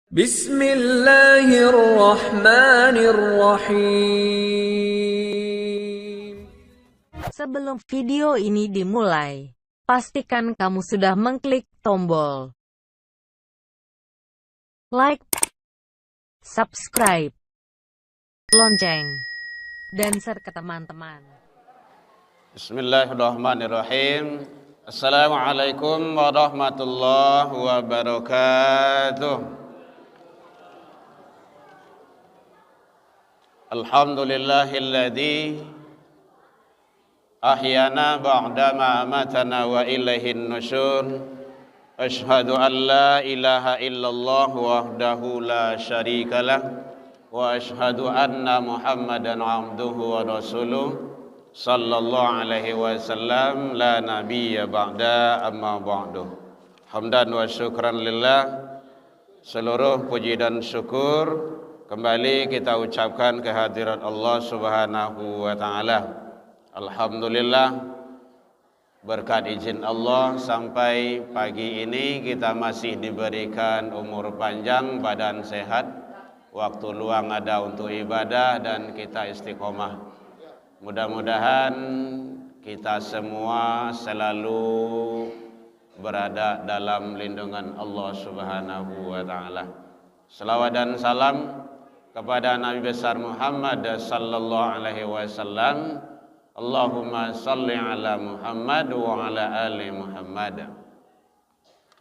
Bismillahirrahmanirrahim. Sebelum video ini dimulai, pastikan kamu sudah mengklik tombol like, subscribe, lonceng, dan share ke teman-teman. Bismillahirrahmanirrahim. Assalamualaikum warahmatullahi wabarakatuh. Alhamdulillahilladzi ahyana ba'dama amatana wa ilaihin nusyur. Asyhadu an la ilaha illallah wahdahu la syarikalah wa asyhadu anna Muhammadan abduhu wa rasuluh sallallahu alaihi wasallam la nabiyya ba'da amma ba'du. Hamdan wa syukran lillah. Seluruh puji dan syukur kembali kita ucapkan kehadirat Allah Subhanahu wa taala. Alhamdulillah, berkat izin Allah sampai pagi ini kita masih diberikan umur panjang, badan sehat, waktu luang ada untuk ibadah dan kita istiqomah. Mudah-mudahan kita semua selalu berada dalam lindungan Allah Subhanahu wa taala. Selawat dan salam kepada Nabi besar Muhammad sallallahu alaihi wasallam. Allahumma salli ala Muhammad wa ala ali Muhammad.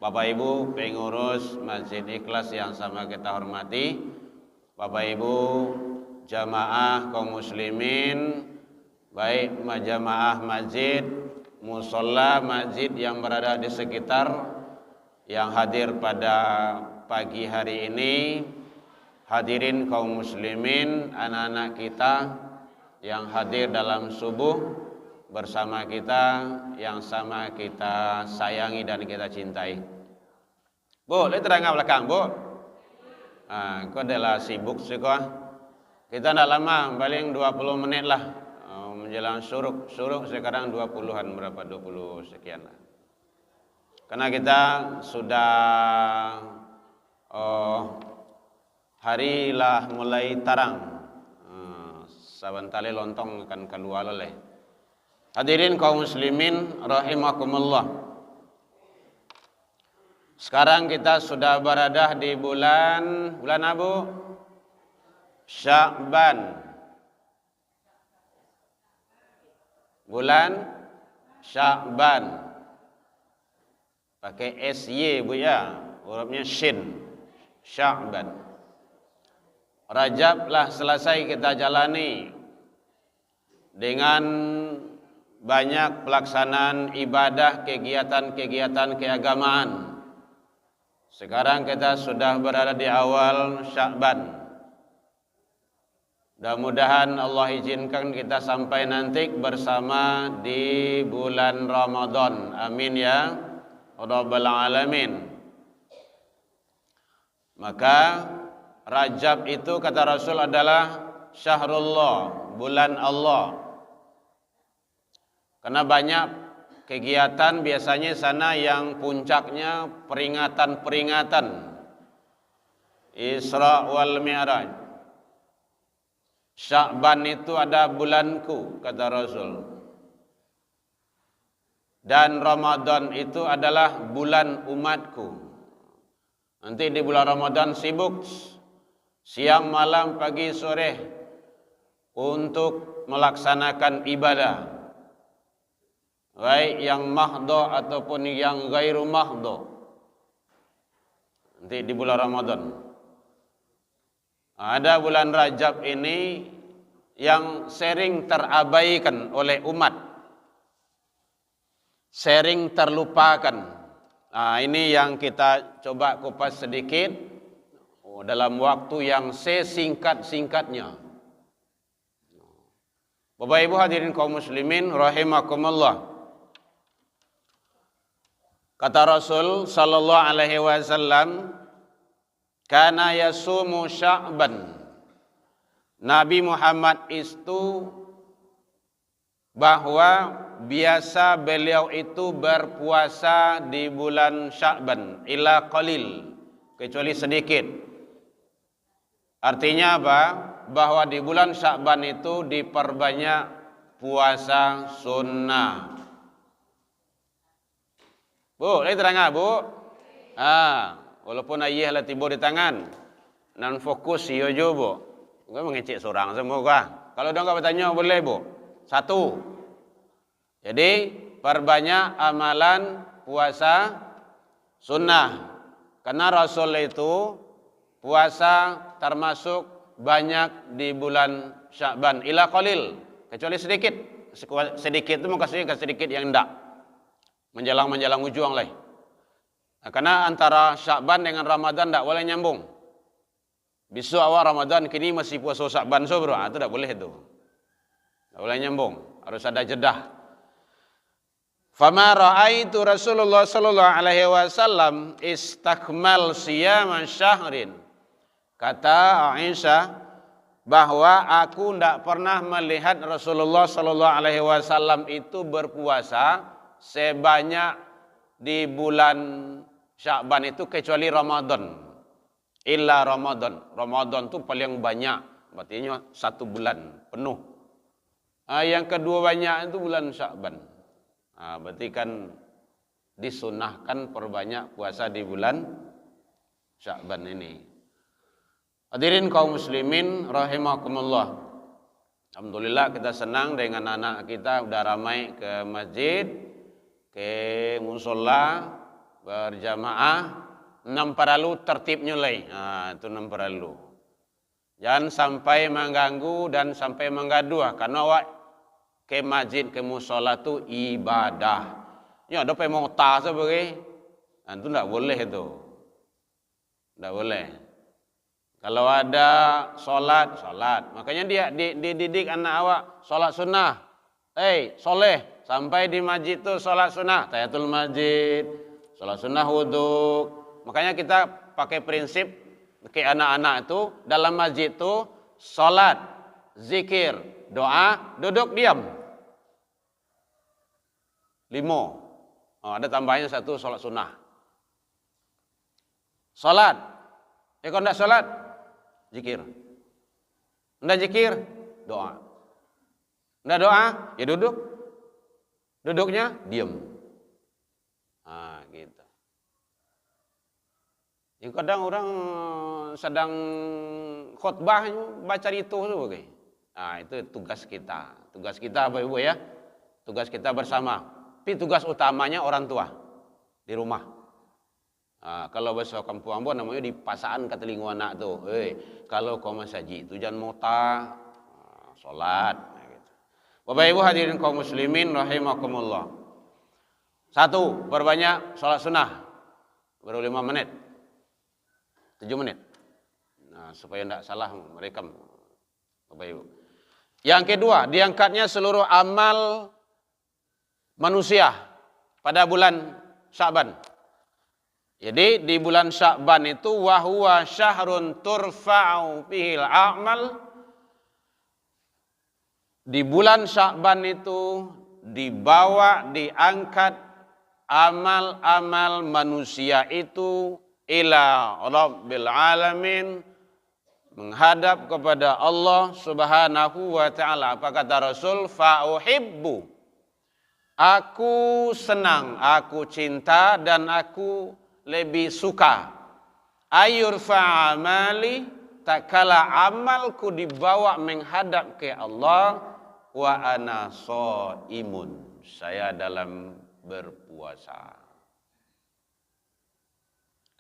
Bapak Ibu pengurus Masjid Ikhlas yang sama kita hormati, Bapak Ibu jamaah kaum muslimin, baik jamaah masjid, musholla masjid yang berada di sekitar, yang hadir pada pagi hari ini, hadirin kaum muslimin, anak-anak kita yang hadir dalam subuh bersama kita, yang sama kita sayangi dan kita cintai. Bu, lihat terang belakang, Bu. Kau adalah sibuk sih kau. Kita tidak lama, paling 20 menit lah menjelang syuruk. Syuruk sekarang 20-an, berapa? 20 sekian lah. Karena kita sudah hari lah mulai tarang. Sabantali lontong akan keluar oleh. Hadirin kaum muslimin rahimakumullah. Sekarang kita sudah berada di bulan apa? Sya'ban. Bulan Sya'ban. Pakai SY Bu ya, hurufnya shin. Sya'ban. Rajab lah selesai kita jalani dengan banyak pelaksanaan ibadah, kegiatan-kegiatan keagamaan. Sekarang kita sudah berada di awal Sya'ban. Mudah-mudahan Allah izinkan kita sampai nanti bersama di bulan Ramadan. Amin ya Rabbal Alamin. Maka Rajab itu kata Rasul adalah syahrullah, bulan Allah. Karena banyak kegiatan biasanya sana yang puncaknya peringatan-peringatan Isra wal Mi'raj. Sya'ban itu ada bulanku kata Rasul. Dan Ramadan itu adalah bulan umatku. Nanti di bulan Ramadan sibuk siang, malam, pagi, sore untuk melaksanakan ibadah, baik yang mahdho ataupun yang gairu mahdho. Nanti di bulan Ramadan. Ada bulan Rajab ini yang sering terabaikan oleh umat, sering terlupakan. Ini yang kita coba kupas sedikit dalam waktu yang sesingkat-singkatnya. Bapak Ibu hadirin kaum muslimin rahimakumullah. Kata Rasul sallallahu alaihi wasallam, kana yasumu Sya'ban. Nabi Muhammad itu bahwa biasa beliau itu berpuasa di bulan Sya'ban ila qalil, kecuali sedikit. Artinya apa? Bahwa di bulan Sya'ban itu diperbanyak puasa sunnah. Bu, ini terang bu? Walaupun ayah lah tiba di tangan, nan fokus iyo jo bu. Gue mengecek seorang semua kah? Kalau dia nggak bertanya boleh bu. Satu. Jadi perbanyak amalan puasa sunnah. Karena Rasul itu puasa termasuk banyak di bulan Sya'ban. Ila qalil, kecuali sedikit. Sedikit itu maksudnya sedikit yang enggak. Menjelang ujung lah. Nah, karena antara Sya'ban dengan Ramadan tidak boleh nyambung. Besok awal Ramadan kini masih puasa Sya'ban so bro, itu tidak boleh itu. Tidak boleh nyambung, harus ada jedah. Fama ra'aitu Rasulullah sallallahu alaihi wasallam istakmal siyama syahrin. Kata Aisyah bahwa aku tidak pernah melihat Rasulullah sallallahu alaihi wasallam itu berpuasa sebanyak di bulan Sya'ban itu kecuali Ramadan. Illa Ramadan. Ramadan itu paling banyak. Berarti satu bulan penuh. Yang kedua banyak itu bulan Sya'ban. Berarti kan disunahkan perbanyak puasa di bulan Sya'ban ini. Hadirin kaum muslimin rahimakumullah. Alhamdulillah kita senang dengan anak kita udah ramai ke masjid, ke musola berjamaah. 6 paralu tertibnya lagi. Itu 6 paralu. Jangan sampai mengganggu dan sampai menggaduh. Karena awak ke masjid, ke musola itu ibadah. Ya, ada pemota sebagai. Itu tidak boleh itu. Tidak boleh. Kalau ada solat. Makanya dia dididik anak awak solat sunnah. Soleh. Sampai di masjid itu solat sunnah. Tahiyatul masjid. Solat sunnah wudhu. Makanya kita pakai prinsip ke anak-anak itu dalam masjid itu solat, zikir, doa, duduk diam. 5. Ada tambahnya 1 solat sunnah. Solat. Kalau tidak solat, zikir. Tidak zikir, doa. Tidak doa, ya duduk. Duduknya diam. Gitu. Yang kadang orang sedang khutbah baca itu sebagai. Itu tugas kita. Tugas kita Bapak Ibu ya. Tugas kita bersama. Tapi tugas utamanya orang tua di rumah. Kalau bahasa kampung Ambon namanya di pasaan ke telinga anak tuh. Kalau kau masjid itu jangan mota, sholat. Gitu. Bapak Ibu hadirin kaum muslimin rahimakumullah. 1, perbanyak sholat sunnah. Baru 5 menit. 7 menit. Supaya tidak salah merekam Bapak Ibu. Yang kedua, diangkatnya seluruh amal manusia pada bulan Sya'ban. Jadi di bulan Sya'ban itu wahwa syahrun turfa'u fihil a'mal. Di bulan Sya'ban itu dibawa, diangkat amal-amal manusia itu ila Rabbil Alamin, menghadap kepada Allah Subhanahu wa ta'ala. Apa kata Rasul? Fa'uhibbu. Aku senang, aku cinta dan aku lebih suka. Ayurfa amali, tak kala amalku dibawa menghadap ke Allah, wa ana shaimun. Saya dalam berpuasa.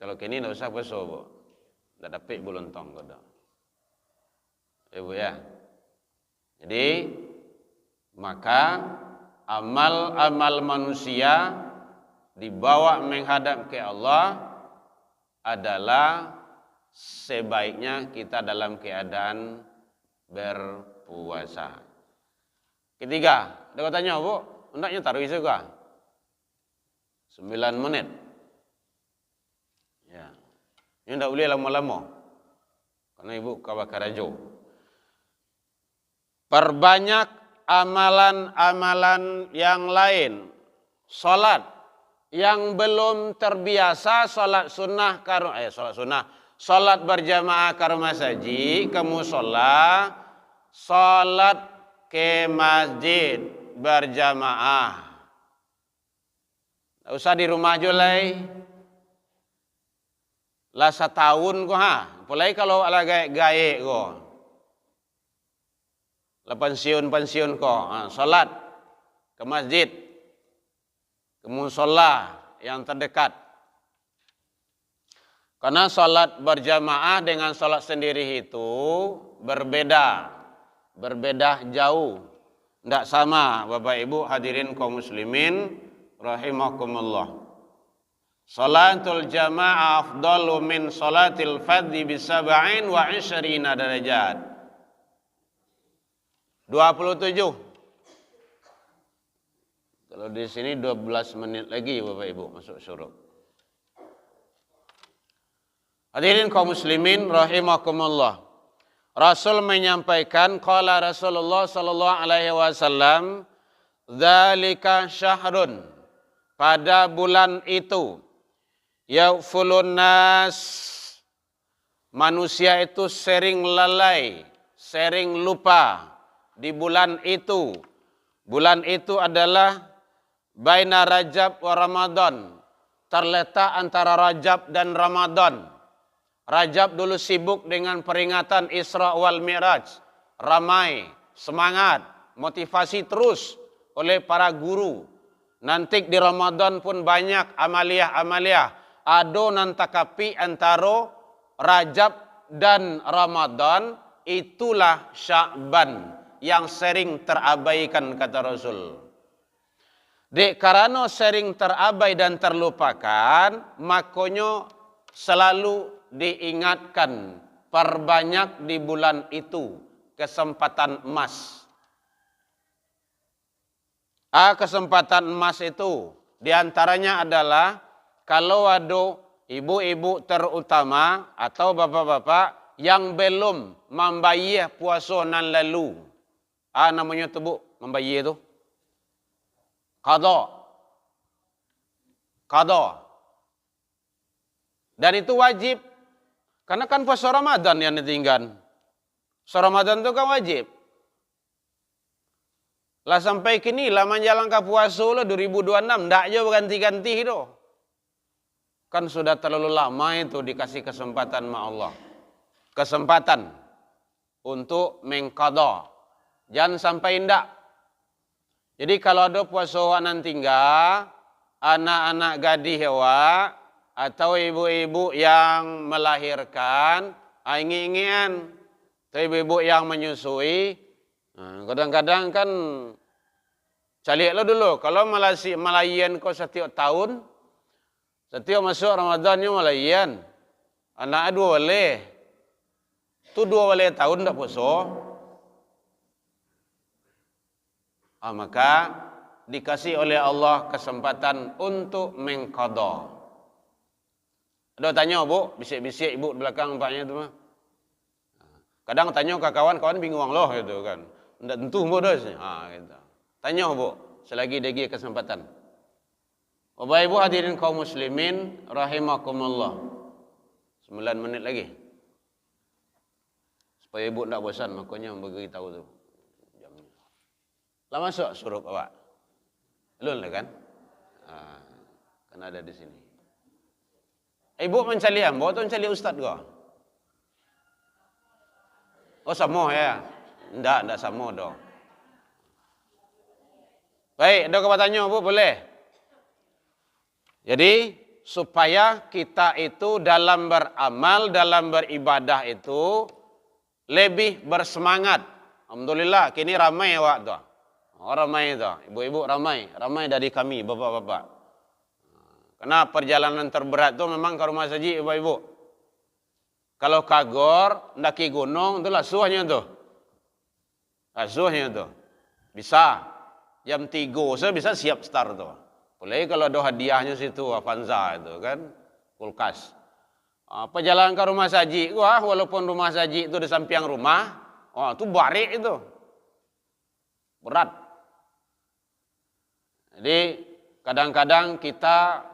Kalau kini tidak usah puasa, Bu. Tidak dapat bulontong kodok. Bu ya. Jadi, maka amal-amal manusia dibawa menghadap ke Allah adalah sebaiknya kita dalam keadaan berpuasa. Ketiga, ada tanya, Bu, hendaknya taruh juga 9 menit. Ya. Ini tidak boleh lama-lama. Karena Ibu Kawakarajo. Perbanyak amalan-amalan yang lain. Salat yang belum terbiasa salat sunnah Salat berjamaah ke rumah saji, ke musola, salat ke masjid berjamaah. Tak usah di rumah julai. Lah setahun ko ha. Pulai kalau ala gaek ko. Lah pensiun ko. Salat ke masjid, ke musola yang terdekat. Karena salat berjamaah dengan salat sendiri itu berbeda. Berbeda jauh. Tidak sama Bapak Ibu hadirin kaum muslimin rahimakumullah. Salatul jamaah afdalu min salatil fardhi bi 27 derajat. 27. Kalau di sini 12 menit lagi Bapak Ibu masuk syuruk. Hadirin kaum muslimin rahimakumullah. Rasul menyampaikan qala Rasulullah sallallahu alaihi wasallam, "Dzalika syahrun." Pada bulan itu yaufulun nas, manusia itu sering lalai, sering lupa di bulan itu. Bulan itu adalah baina Rajab wa Ramadan, terletak antara Rajab dan Ramadan. Rajab dulu sibuk dengan peringatan Isra wal Mi'raj, ramai, semangat, motivasi terus oleh para guru. Nanti di Ramadan pun banyak amaliah-amaliah. Ado nantakapi antara Rajab dan Ramadan, itulah Sya'ban yang sering terabaikan kata Rasul. Dek karena sering terabai dan terlupakan, makanya selalu diingatkan, perbanyak di bulan itu kesempatan emas. Kesempatan emas itu diantaranya adalah kalau ada ibu-ibu terutama atau bapak-bapak yang belum membayar puasa nan lalu. Namanya tu Bu, membayar tu qada. Dan itu wajib. Karena kan puasa Ramadan yang ditinggal. Puasa Ramadan itu kan wajib. Lah sampai kini lah menjalan ke puasa lah 2026. Tak je berganti-ganti itu. Kan sudah terlalu lama itu dikasih kesempatan sama Allah. Kesempatan untuk mengqada. Jangan sampai indak. Jadi kalau ada puasa nan tinggal, anak-anak gadis hewa, atau ibu-ibu yang melahirkan, ingin-ingin, atau ibu-ibu yang menyusui, kadang-kadang kan, calilah dulu, kalau melayan kau setiap tahun, setiap masuk Ramadannya melayan, anak dua boleh, tu 2 boleh tahun tak puasa, maka dikasih oleh Allah kesempatan untuk mengqada. Ada tanya Bu, bisik-bisik ibu di belakang bapaknya tu mah. Kadang tanya ke kawan-kawan bingung loh gitu kan. Ndak tentu Bu dah. Gitu. Tanya Bu, selagi lagi kesempatan. Bapak Ibu hadirin kaum muslimin rahimakumullah. 9 menit lagi. Supaya ibu ndak bosan makanya beritahu tu jamnya. Lah masuk suruh Pak. Belum lah kan? Kan ada di sini. Ibu mencari hamba atau mencari ustaz kau? Oh sama ya? Tidak sama dong. Baik, ada kepatannya Bu, boleh? Jadi, supaya kita itu dalam beramal, dalam beribadah itu lebih bersemangat. Alhamdulillah, kini ramai awak tu. Ramai tu, ibu-ibu ramai dari kami, bapak-bapak. Karena perjalanan terberat tu memang ke rumah saji ibu-ibu. Kalau kagor, ndaki gunung, itulah suahnya tu. Suahnya tu. Bisa. Jam 3 saya bisa siap start tu. Boleh kalau ada hadiahnya situ, Avanza itu kan. Kulkas. Perjalanan ke rumah saji, walaupun rumah saji itu di samping rumah, itu barik itu. Berat. Jadi kadang-kadang kita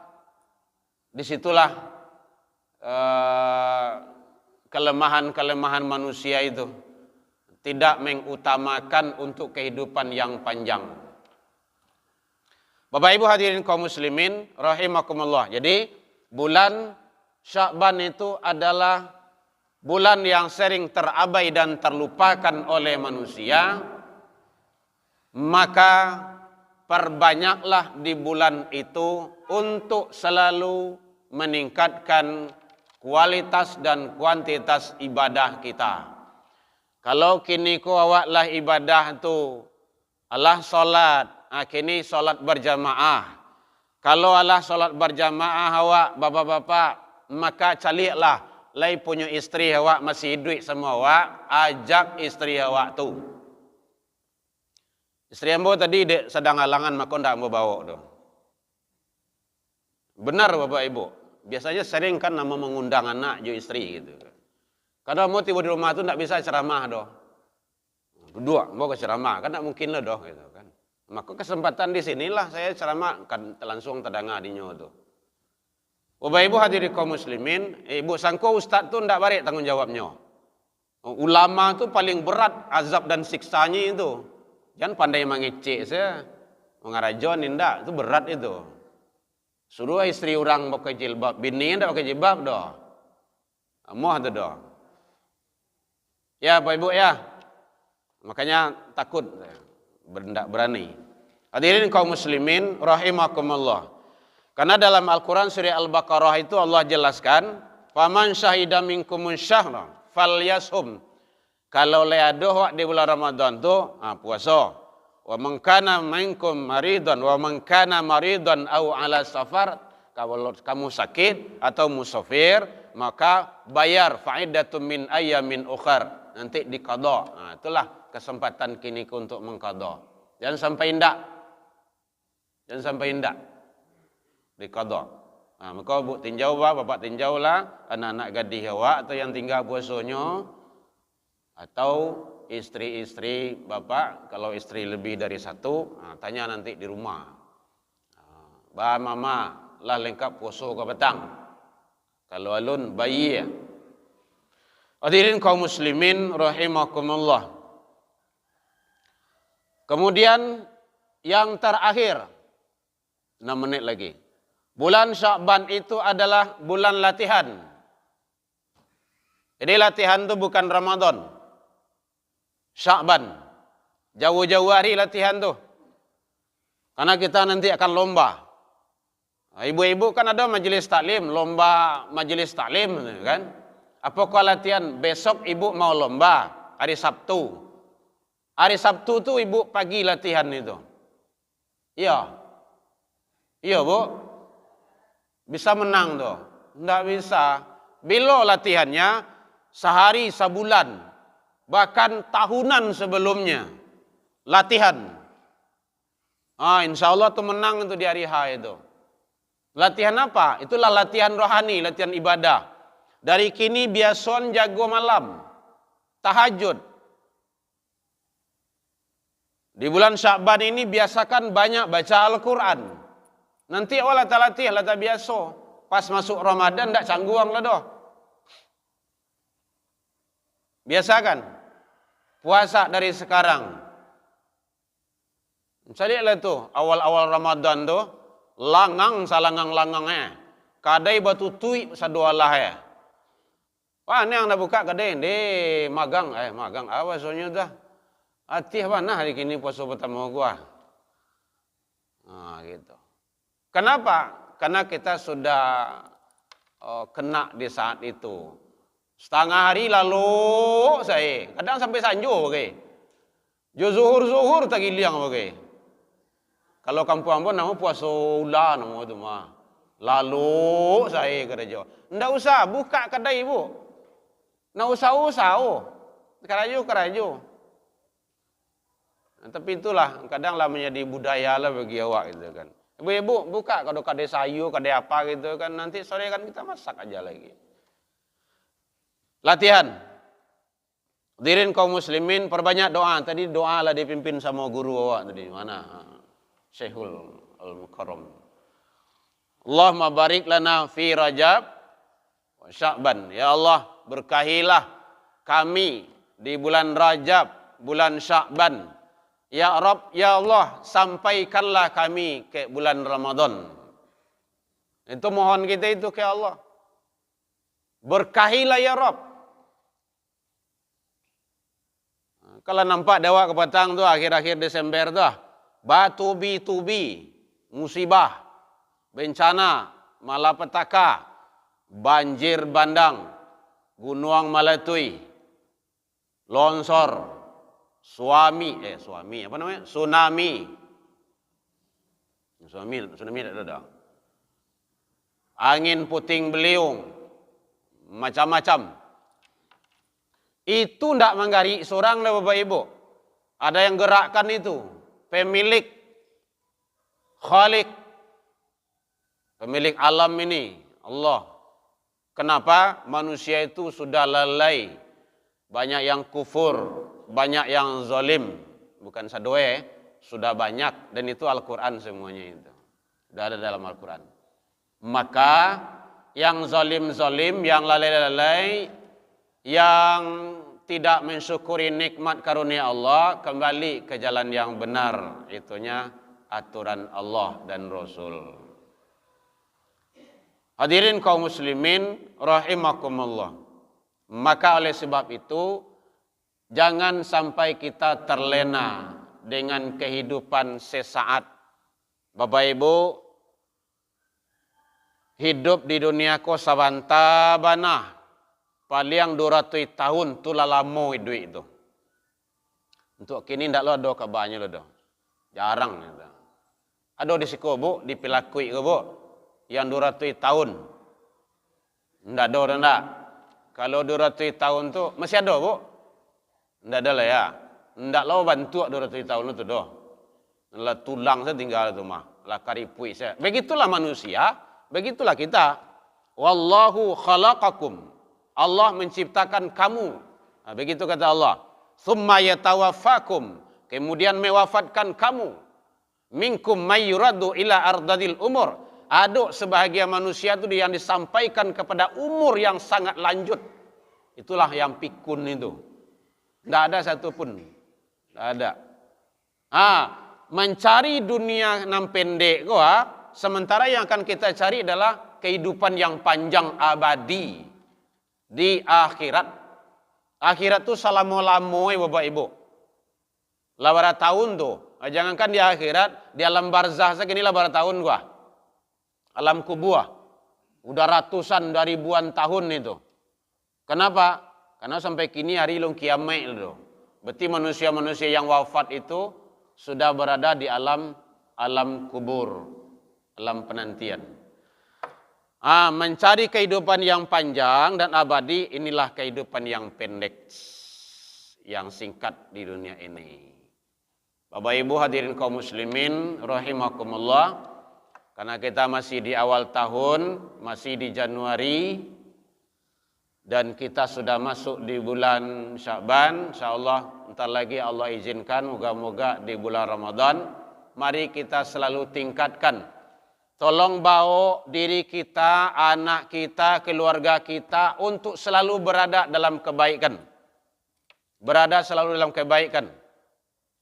disitulah kelemahan-kelemahan manusia itu tidak mengutamakan untuk kehidupan yang panjang. Bapak Ibu hadirin kaum muslimin rahimakumullah. Jadi bulan Sya'ban itu adalah bulan yang sering terabai dan terlupakan oleh manusia. Maka perbanyaklah di bulan itu untuk selalu meningkatkan kualitas dan kuantitas ibadah kita. Kalau kini ku awaklah ibadah tu alah solat, kini solat berjamaah. Kalau alah solat berjamaah awak bapak-bapak, maka calilah lai punya istri awak masih hidup semua awak, ajak istri awak tu. Istri ambo tadi dek sedang halangan maka ndak ambo bawa tu. Benar Bapak Ibu. Biasanya sering kan nama mengundang anak jo istri gitu. Kadang mau tiba di rumah tu ndak bisa ceramah doh. Duduk mau ke ceramah kan ndak mungkin lah doh gitu kan. Maka kesempatan di sinilah saya ceramah kan langsung terdengar di nyo tu. Bapak Ibu hadirin kaum muslimin, ibu sangko ustaz tu ndak barik tanggung jawabnya. Ulama tu paling berat azab dan siksanya itu. Jangan pandai mengecek saya. Mengarajon ndak, itu berat itu. Suruh istri orang pakai jilbab, bini ndak pakai jilbab doh. Amoh tu doh. Ya Bapak Ibu ya. Makanya takut ndak berani. Hadirin kaum muslimin rahimakumullah. Karena dalam Al-Qur'an surah Al-Baqarah itu Allah jelaskan, "Faman syahida minkumus syahra falyashum." Kalau leadoh di bulan Ramadan tu puasa. Wa man kana minkum maridan wa man kana maridan au ala safar, kalau kamu sakit atau musafir maka bayar faidatun min ayyamin ukhar, nanti diqadha. Itulah kesempatan kini untuk mengqadha. Jangan sampai indak. Jangan sampai indak. Diqadha. Maka bu tinjau bapak tinjau lah anak-anak gadis awak atau yang tinggal puasanya, atau istri-istri bapak, kalau istri lebih dari satu, tanya nanti di rumah. Bah mama lah lengkap puasa ke petang. Kalau alun bayi ya. Hadirin kaum muslimin rahimakumullah. Kemudian yang terakhir 6 menit lagi. Bulan Sya'ban itu adalah bulan latihan. Jadi latihan itu bukan Ramadan. Sya'ban. Jauh-jauh hari latihan tu. Karena kita nanti akan lomba. Ibu-ibu kan ada majelis taklim, lomba majelis taklim kan. Apakah latihan besok ibu mau lomba hari Sabtu. Hari Sabtu tu ibu pagi latihan itu. Iya. Iya, Bu. Bisa menang tu. Enggak bisa. Bila latihannya sehari sebulan. Bahkan tahunan sebelumnya latihan. Insya Allah tu menang itu di hari H itu. Latihan apa? Itulah latihan rohani, latihan ibadah. Dari kini biason jago malam, tahajud. Di bulan Sya'ban ini biasakan banyak baca Al-Quran. Nanti awal latih biasa. Pas masuk Ramadan tak cangguang lah doh. Biasakan puasa dari sekarang. Misalnya tu awal-awal Ramadan tu langang salangang-langangnya. Kadai batu tui sadualah ya. Wah, ni yang dah buka kadai di magang magang awas soalnya dah. Hati mana hari kini puasa pertama gua. Gitu. Kenapa? Karena kita sudah kena di saat itu. Setengah hari lalu saya, kadang sampai sanjo bagai. Jo zuhur tak giliang bagai. Kalau kampung ambon nama puasa ulah nama tu mah. Lalu saya kata jo. Ndak usah buka kedai ibu. Ndak usah. Keraju. Tapi itulah kadang lah menjadi budaya lah bagi awak gitu kan. Ibu buka kalau kedai sayur, kedai apa gitu kan, nanti sore kan kita masak aja lagi. Latihan. Hadirin kaum muslimin, perbanyak doa. Tadi doa lah dipimpin sama guru awak tadi. Mana? Syekhul Al-Mukarram. Allahumma barik lana fi Rajab wa Sya'ban. Ya Allah, berkahilah kami di bulan Rajab, bulan Sya'ban. Ya Rabb, ya Allah, sampaikanlah kami ke bulan Ramadan. Itu mohon kita itu ke Allah. Berkahilah ya Rabb. Kalau nampak dewa kepetang tu akhir-akhir Desember tu, batubi-tubi, musibah, bencana, malapetaka, banjir bandang, gunung Meletui, longsor, tsunami tak ada. Angin puting beliung, macam-macam. Itu tidak menggari seorang dah Bapak Ibu. Ada yang gerakkan itu. Pemilik, Khalik, pemilik alam ini, Allah. Kenapa? Manusia itu sudah lalai. Banyak yang kufur, banyak yang zalim. Bukan sadoe, sudah banyak. Dan itu Al-Quran semuanya itu. Sudah ada dalam Al-Quran. Maka yang zalim-zalim, yang lalai-lalai, yang tidak mensyukuri nikmat karunia Allah, kembali ke jalan yang benar. Itunya aturan Allah dan Rasul. Hadirin kaum muslimin rahimakumullah. Maka oleh sebab itu, jangan sampai kita terlena dengan kehidupan sesaat. Bapak Ibu, hidup di dunia ko sabanta banah. Paling 200 tahun tu lama duit itu. Untuk kini ndak lo ada kabarnya lo dah. Jarang gitu. Ada di siko bu, di Pilakui ke bu, yang 200 tahun. Ndak ada dah ndak. Kalau 200 tahun tu masih ada bu. Ndak ada lah ya. Ndak lo bantu 200 tahun itu dah. Lah tulang saya tinggal tu mah. Lah karipui saya. Begitulah manusia, begitulah kita. Wallahu khalaqakum. Allah menciptakan kamu. Nah, begitu kata Allah. Tsumma yatawaffakum. Kemudian mewafatkan kamu. Minkum mayyuradu ila ardadil umur. Ada sebahagian manusia itu yang disampaikan kepada umur yang sangat lanjut. Itulah yang pikun itu. Tidak ada satupun. Tidak ada. Mencari dunia yang pendek sementara yang akan kita cari adalah kehidupan yang panjang abadi. Di akhirat. Akhirat tu selama-lama Bapak Ibu. 8 tahun tu. Jangankan di akhirat, di alam barzah segini 8 tahun gua. Alam kubur. Udah ratusan dari ribuan tahun itu. Kenapa? Karena sampai kini hari long kiamat itu. Berarti manusia-manusia yang wafat itu sudah berada di alam kubur, alam penantian. Mencari kehidupan yang panjang dan abadi, inilah kehidupan yang pendek, yang singkat di dunia ini. Bapak Ibu hadirin kaum muslimin rahimakumullah, karena kita masih di awal tahun, masih di Januari, dan kita sudah masuk di bulan Sya'ban, insyaallah entar lagi Allah izinkan, moga-moga di bulan Ramadan, mari kita selalu tingkatkan. Tolong bawa diri kita, anak kita, keluarga kita untuk selalu berada dalam kebaikan. Berada selalu dalam kebaikan.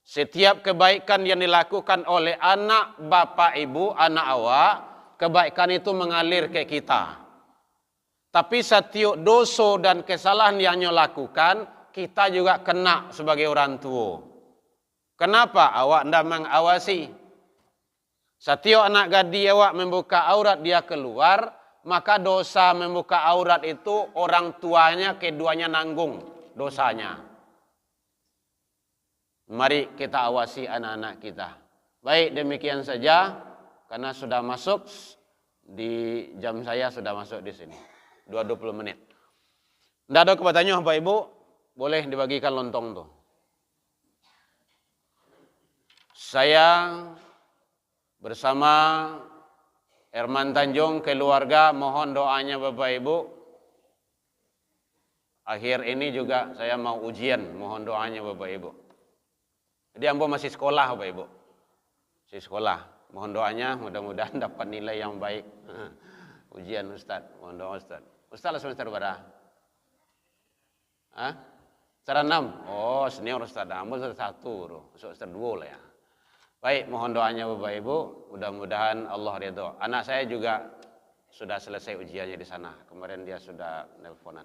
Setiap kebaikan yang dilakukan oleh anak, bapak, ibu, anak awak, kebaikan itu mengalir ke kita. Tapi setiap dosa dan kesalahan yang lakukan, kita juga kena sebagai orang tua. Kenapa? Awak tidak mengawasi. Setiap anak gadis awak membuka aurat dia keluar, maka dosa membuka aurat itu orang tuanya keduanya nanggung dosanya. Mari kita awasi anak-anak kita. Baik, demikian saja karena sudah masuk di jam saya sudah masuk di sini. 20 menit. Tidak ada kebatanya Bapak Ibu, boleh dibagikan lontong tuh. Saya bersama Herman Tanjung, keluarga, mohon doanya Bapak Ibu. Akhir ini juga saya mau ujian, mohon doanya Bapak Ibu. Jadi ambo masih sekolah Bapak Ibu. Masih sekolah, mohon doanya mudah-mudahan dapat nilai yang baik. Ujian Ustaz, mohon doa Ustaz. Ustaz semester berapa? Hah? Ustaz 6. Oh, senior Ustaz Amul Ustaz 1 tuh. Ustaz 2 lah ya. Baik, mohon doanya Bapak Ibu, mudah-mudahan Allah ridho. Anak saya juga sudah selesai ujiannya di sana. Kemarin dia sudah nelponan.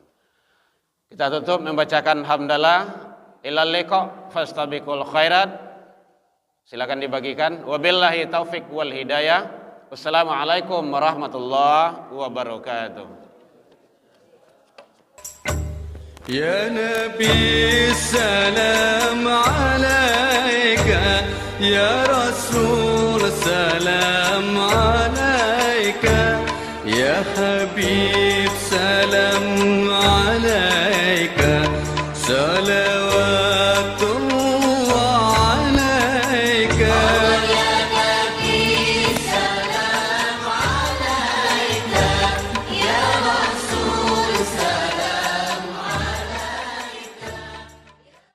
Kita tutup membacakan hamdalah. Ilal liqa fastabiqul khairat. Silakan dibagikan. Wabillahi taufik wal hidayah. Wassalamualaikum warahmatullahi wabarakatuh. يا نبي السلام عليك يا